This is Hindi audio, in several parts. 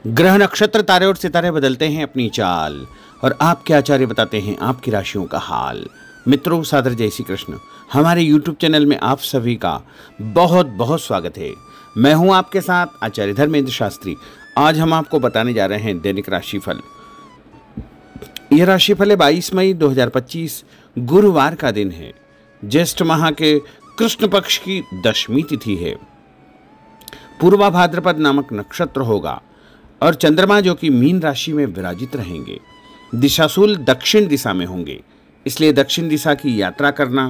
ग्रह नक्षत्र तारे और सितारे बदलते हैं अपनी चाल और आपके आचार्य बताते हैं आपकी राशियों का हाल। मित्रों, सादर जय श्री कृष्ण। हमारे YouTube चैनल में आप सभी का बहुत बहुत स्वागत है। मैं हूं आपके साथ आचार्य धर्मेंद्र शास्त्री। आज हम आपको बताने जा रहे हैं दैनिक राशिफल। यह राशिफल है 22 मई 2025 गुरुवार का दिन है। ज्येष्ठ माह के कृष्ण पक्ष की दशमी तिथि है। पूर्वा भाद्रपद नामक नक्षत्र होगा और चंद्रमा जो कि मीन राशि में विराजित रहेंगे। दिशाशूल दक्षिण दिशा में होंगे, इसलिए दक्षिण दिशा की यात्रा करना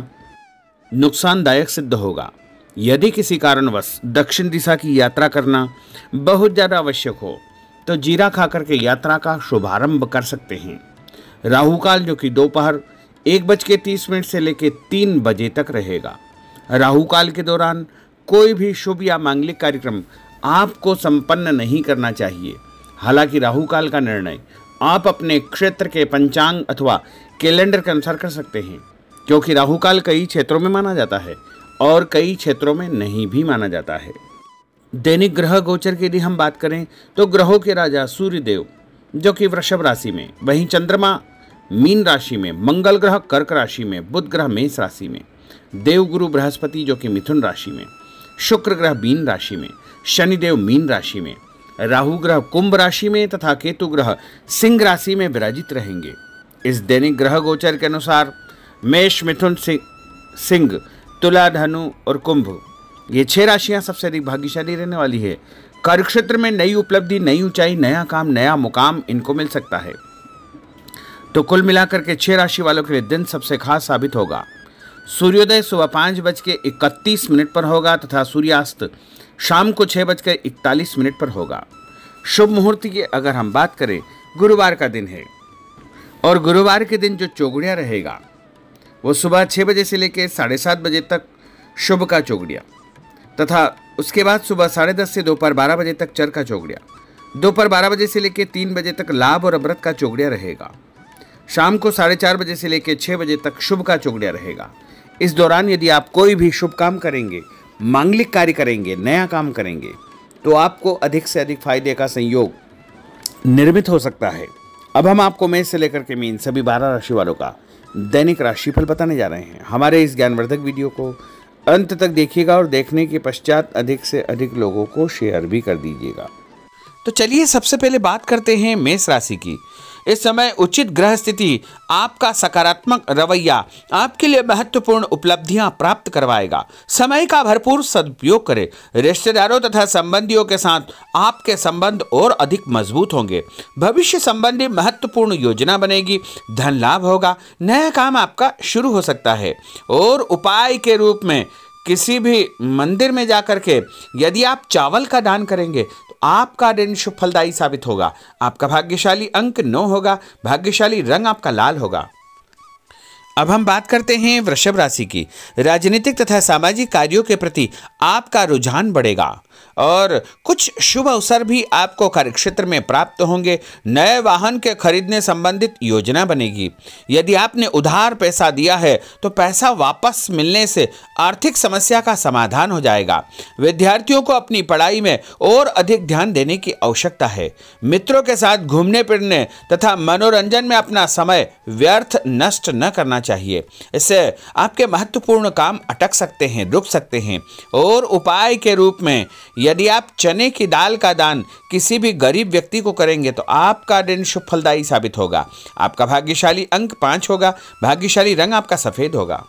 नुकसानदायक सिद्ध होगा। यदि किसी कारणवश दक्षिण दिशा की यात्रा करना बहुत ज़्यादा आवश्यक हो तो जीरा खाकर के यात्रा का शुभारंभ कर सकते हैं। राहु काल जो कि दोपहर 1:30 से लेकर 3 बजे तक रहेगा। राहु काल के दौरान कोई भी शुभ या मांगलिक कार्यक्रम आपको संपन्न नहीं करना चाहिए। हालांकि राहु काल का निर्णय आप अपने क्षेत्र के पंचांग अथवा कैलेंडर के अनुसार कर सकते हैं, क्योंकि राहु काल कई क्षेत्रों में माना जाता है और कई क्षेत्रों में नहीं भी माना जाता है। दैनिक ग्रह गोचर की यदि हम बात करें तो ग्रहों के राजा सूर्य देव जो कि वृषभ राशि में, वहीं चंद्रमा मीन राशि में, मंगल ग्रह कर्क राशि में, बुध ग्रह मेष राशि में, देवगुरु बृहस्पति जो कि मिथुन राशि में, शुक्र ग्रह मीन राशि में, शनिदेव मीन राशि में, राहु ग्रह कुंभ राशि में तथा केतु ग्रह सिंह राशि में विराजित रहेंगे। इस दैनिक ग्रह गोचर के अनुसार मेष, मिथुन, सिंह, तुला, धनु और कुंभ ये 6 राशियां सबसे अधिक भाग्यशाली रहने वाली है। कार्यक्षेत्र में नई उपलब्धि, नई ऊंचाई, नया काम, नया मुकाम इनको मिल सकता है। तो कुल मिलाकर के 6 राशि वालों के लिए दिन सबसे खास साबित होगा। सूर्योदय सुबह 5:31 पर होगा तथा सूर्यास्त शाम को 6:41 पर होगा। शुभ मुहूर्त की अगर हम बात करें, गुरुवार का दिन है और गुरुवार के दिन जो चौगड़िया रहेगा वो सुबह 6 बजे से लेकर 7:30 बजे तक शुभ का चौगड़िया, तथा उसके बाद सुबह 10:30 से दोपहर 12 बजे तक चर का चौगड़िया, दोपहर 12 बजे से लेकर 3 बजे तक लाभ और अमृत का चौगड़िया रहेगा। शाम को 4:30 बजे से लेकर 6 बजे तक शुभ का चौगड़िया रहेगा। इस दौरान यदि आप कोई भी शुभ काम करेंगे, मांगलिक कार्य करेंगे, नया काम करेंगे तो आपको अधिक से अधिक फायदे का संयोग निर्मित हो सकता है। अब हम आपको मेष से लेकर के मीन सभी 12 राशि वालों का दैनिक राशिफल बताने जा रहे हैं। हमारे इस ज्ञानवर्धक वीडियो को अंत तक देखिएगा और देखने के पश्चात अधिक से अधिक लोगों को शेयर भी कर दीजिएगा। तो चलिए सबसे पहले बात करते हैं मेष राशि की। इस समय उचित ग्रह स्थिति आपका सकारात्मक रवैया आपके लिए महत्वपूर्ण उपलब्धियां प्राप्त करवाएगा। समय का भरपूर सदुपयोग करें। रिश्तेदारों तथा संबंधियों के साथ आपके संबंध और अधिक मजबूत होंगे। भविष्य संबंधी महत्वपूर्ण योजना बनेगी। धन लाभ होगा। नया काम आपका शुरू हो सकता है और उपाय के रूप में किसी भी मंदिर में जाकर के यदि आप चावल का दान करेंगे तो आपका दिन शुभ फलदायी साबित होगा। आपका भाग्यशाली अंक 9 होगा। भाग्यशाली रंग आपका लाल होगा। अब हम बात करते हैं वृषभ राशि की। राजनीतिक तथा सामाजिक कार्यों के प्रति आपका रुझान बढ़ेगा और कुछ शुभ अवसर भी आपको कार्यक्षेत्र में प्राप्त होंगे। नए वाहन के खरीदने संबंधित योजना बनेगी। यदि आपने उधार पैसा दिया है तो पैसा वापस मिलने से आर्थिक समस्या का समाधान हो जाएगा। विद्यार्थियों को अपनी पढ़ाई में और अधिक ध्यान देने की आवश्यकता है। मित्रों के साथ घूमने फिरने तथा मनोरंजन में अपना समय व्यर्थ नष्ट न करना चाहिए। इससे आपके महत्वपूर्ण काम अटक सकते हैं, रुक सकते हैं। और उपाय के रूप में यदि आप चने की दाल का दान किसी भी गरीब व्यक्ति को करेंगे तो आपका दिन शुभ फलदायी साबित होगा। आपका भाग्यशाली अंक 5 होगा। भाग्यशाली रंग आपका सफेद होगा।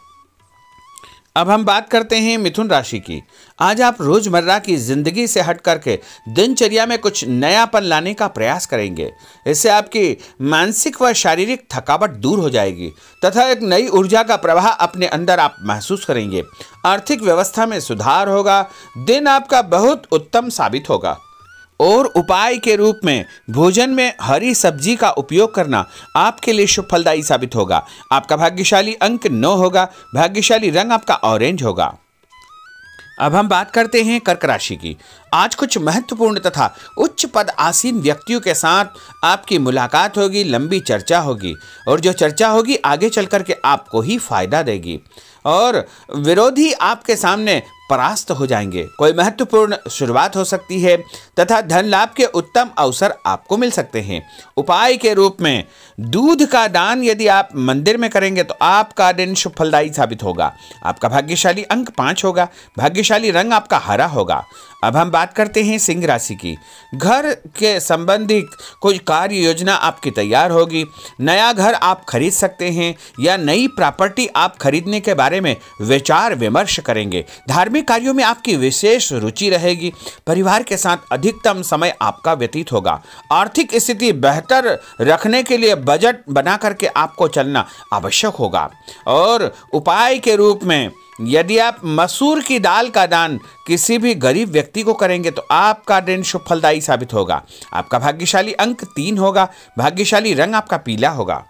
अब हम बात करते हैं मिथुन राशि की। आज आप रोजमर्रा की जिंदगी से हट करके दिनचर्या में कुछ नयापन लाने का प्रयास करेंगे। इससे आपकी मानसिक व शारीरिक थकावट दूर हो जाएगी तथा एक नई ऊर्जा का प्रवाह अपने अंदर आप महसूस करेंगे। आर्थिक व्यवस्था में सुधार होगा। दिन आपका बहुत उत्तम साबित होगा और उपाय के रूप में भोजन में हरी सब्जी का उपयोग करना आपके लिए शुभ फलदायी साबित होगा। आपका भाग्यशाली अंक 9 होगा। भाग्यशाली रंग आपका ऑरेंज होगा। अब हम बात करते हैं कर्क राशि की। आज कुछ महत्वपूर्ण तथा उच्च पद आसीन व्यक्तियों के साथ आपकी मुलाकात होगी। लंबी चर्चा होगी और जो चर्चा होगी आगे चल कर के आपको ही फायदा देगी और विरोधी आपके सामने परास्त हो जाएंगे। कोई महत्वपूर्ण शुरुआत हो सकती है तथा धन लाभ के उत्तम अवसर आपको मिल सकते हैं। उपाय के रूप में दूध का दान यदि आप मंदिर में करेंगे तो आपका दिन शुभ फलदायी साबित होगा। आपका भाग्यशाली अंक 5 होगा। भाग्यशाली रंग आपका हरा होगा। अब हम बात करते हैं सिंह राशि की। घर के संबंधी कोई कार्य योजना आपकी तैयार होगी। नया घर आप खरीद सकते हैं या नई प्रॉपर्टी आप खरीदने के बारे में विचार विमर्श करेंगे। धार्मिक कार्यों में आपकी विशेष रुचि रहेगी। परिवार के साथ अधिकतम समय आपका व्यतीत होगा। आर्थिक स्थिति बेहतर रखने के लिए बजट बना करके आपको चलना आवश्यक होगा। और उपाय के रूप में यदि आप मसूर की दाल का दान किसी भी गरीब व्यक्ति को करेंगे तो आपका दिन शुभ फलदायी साबित होगा। आपका भाग्यशाली अंक 3 होगा। भाग्यशाली रंग आपका पीला होगा।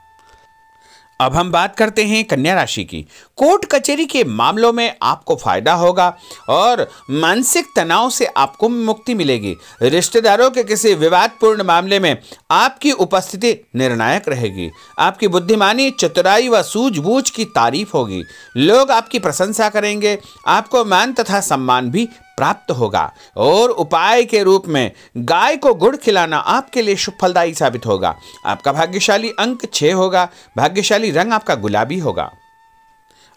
अब हम बात करते हैं कन्या राशि की। कोर्ट कचहरी के मामलों में आपको फायदा होगा और मानसिक तनाव से आपको मुक्ति मिलेगी। रिश्तेदारों के किसी विवादपूर्ण मामले में आपकी उपस्थिति निर्णायक रहेगी। आपकी बुद्धिमानी, चतुराई व सूझबूझ की तारीफ होगी। लोग आपकी प्रशंसा करेंगे। आपको मान तथा सम्मान भी प्राप्त होगा। और उपाय के रूप में गाय को गुड़ खिलाना आपके लिए शुभ फलदायी साबित होगा। आपका भाग्यशाली अंक 6 होगा। भाग्यशाली रंग आपका गुलाबी होगा।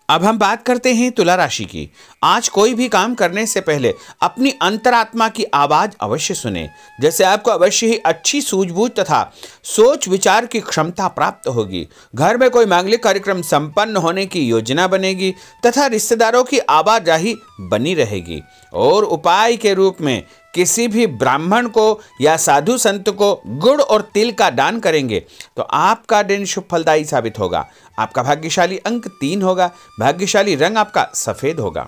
अब हम बात करते हैं तुला राशि की। आज कोई भी काम करने से पहले अपनी अंतरात्मा की आवाज अवश्य सुने। जैसे आपको अवश्य ही अच्छी सूझबूझ तथा सोच विचार की क्षमता प्राप्त होगी। घर में कोई मांगलिक कार्यक्रम संपन्न होने की योजना बनेगी तथा रिश्तेदारों की आवाजाही बनी रहेगी। और उपाय के रूप में किसी भी ब्राह्मण को या साधु संत को गुड़ और तिल का दान करेंगे तो आपका दिन शुभ फलदायी साबित होगा। आपका भाग्यशाली अंक 3 होगा। भाग्यशाली रंग आपका सफेद होगा।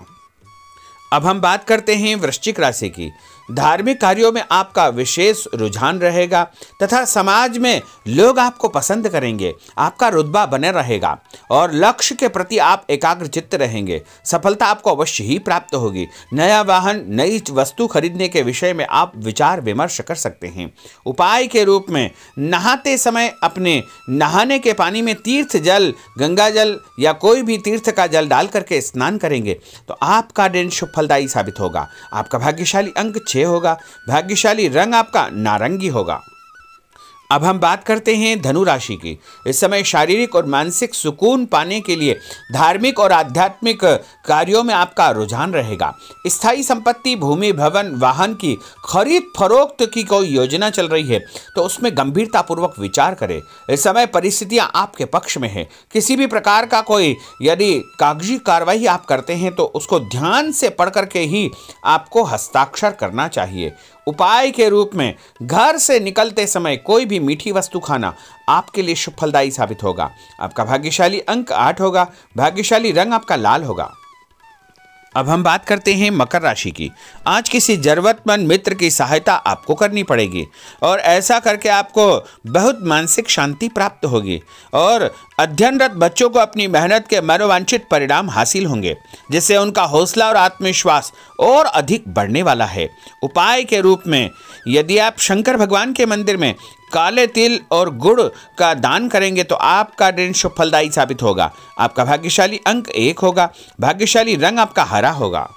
अब हम बात करते हैं वृश्चिक राशि की। धार्मिक कार्यों में आपका विशेष रुझान रहेगा तथा समाज में लोग आपको पसंद करेंगे। आपका रुतबा बने रहेगा और लक्ष्य के प्रति आप एकाग्रचित्त रहेंगे। सफलता आपको अवश्य ही प्राप्त होगी। नया वाहन, नई वस्तु खरीदने के विषय में आप विचार विमर्श कर सकते हैं। उपाय के रूप में नहाते समय अपने नहाने के पानी में तीर्थ जल, गंगा जल या कोई भी तीर्थ का जल डाल करके स्नान करेंगे तो आपका दिन शुभ फलदायी साबित होगा। आपका भाग्यशाली अंक 6 होगा। भाग्यशाली रंग आपका नारंगी होगा। अब हम बात करते हैं धनु राशि की। इस समय शारीरिक और मानसिक सुकून पाने के लिए धार्मिक और आध्यात्मिक कार्यों में आपका रुझान रहेगा। स्थायी संपत्ति, भूमि, भवन, वाहन की खरीद फरोख्त की कोई योजना चल रही है तो उसमें गंभीरतापूर्वक विचार करें। इस समय परिस्थितियां आपके पक्ष में है। किसी भी प्रकार का कोई यदि कागजी कार्रवाई आप करते हैं तो उसको ध्यान से पढ़ करके ही आपको हस्ताक्षर करना चाहिए। उपाय के रूप में घर से निकलते समय कोई भी मीठी वस्तु खाना आपके लिए शुभ फलदायी साबित होगा। आपका भाग्यशाली अंक 8 होगा। भाग्यशाली रंग आपका लाल होगा। अब हम बात करते हैं मकर राशि की। आज किसी जरूरतमंद मित्र की सहायता आपको करनी पड़ेगी और ऐसा करके आपको बहुत मानसिक शांति प्राप्त होगी और अध्ययनरत बच्चों को अपनी मेहनत के मनोवांछित परिणाम हासिल होंगे, जिससे उनका हौसला और आत्मविश्वास और अधिक बढ़ने वाला है। उपाय के रूप में यदि आप शंकर भगवान के मंदिर में काले तिल और गुड़ का दान करेंगे तो आपका दिन शुभ फलदायी साबित होगा। आपका भाग्यशाली अंक 1 होगा। भाग्यशाली रंग आपका हरा होगा।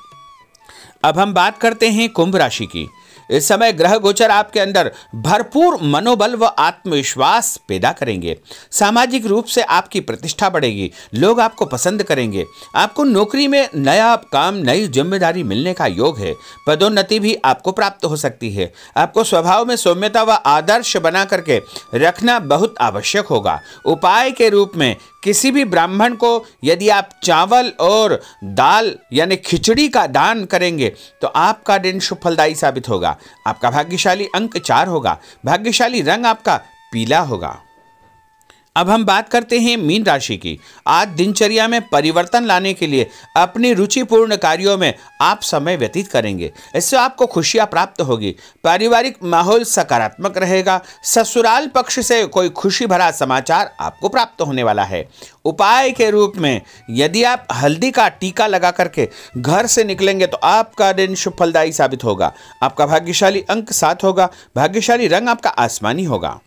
अब हम बात करते हैं कुंभ राशि की। इस समय ग्रह गोचर आपके अंदर भरपूर मनोबल व आत्मविश्वास पैदा करेंगे। सामाजिक रूप से आपकी प्रतिष्ठा बढ़ेगी। लोग आपको पसंद करेंगे। आपको नौकरी में नया काम, नई जिम्मेदारी मिलने का योग है। पदोन्नति भी आपको प्राप्त हो सकती है। आपको स्वभाव में सौम्यता व आदर्श बना करके रखना बहुत आवश्यक होगा। उपाय के रूप में किसी भी ब्राह्मण को यदि आप चावल और दाल यानी खिचड़ी का दान करेंगे तो आपका दिन शुभ फलदायी साबित होगा। आपका भाग्यशाली अंक 4 होगा। भाग्यशाली रंग आपका पीला होगा। अब हम बात करते हैं मीन राशि की। आज दिनचर्या में परिवर्तन लाने के लिए अपनी रुचिपूर्ण कार्यों में आप समय व्यतीत करेंगे। इससे आपको खुशियां प्राप्त होगी। पारिवारिक माहौल सकारात्मक रहेगा। ससुराल पक्ष से कोई खुशी भरा समाचार आपको प्राप्त होने वाला है। उपाय के रूप में यदि आप हल्दी का टीका लगा करके घर से निकलेंगे तो आपका दिन शुभ फलदायी साबित होगा। आपका भाग्यशाली अंक 7 होगा। भाग्यशाली रंग आपका आसमानी होगा।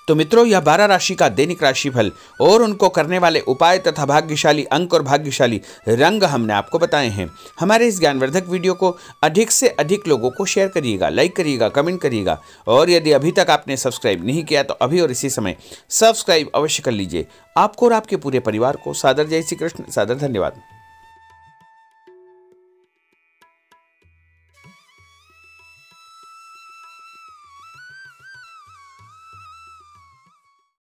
तो मित्रों, यह 12 राशि का दैनिक राशिफल और उनको करने वाले उपाय तथा भाग्यशाली अंक और भाग्यशाली रंग हमने आपको बताए हैं। हमारे इस ज्ञानवर्धक वीडियो को अधिक से अधिक लोगों को शेयर करिएगा, लाइक करिएगा, कमेंट करिएगा, और यदि अभी तक आपने सब्सक्राइब नहीं किया तो अभी और इसी समय सब्सक्राइब अवश्य कर लीजिए। आपको और आपके पूरे परिवार को सादर जय श्री कृष्ण, सादर धन्यवाद।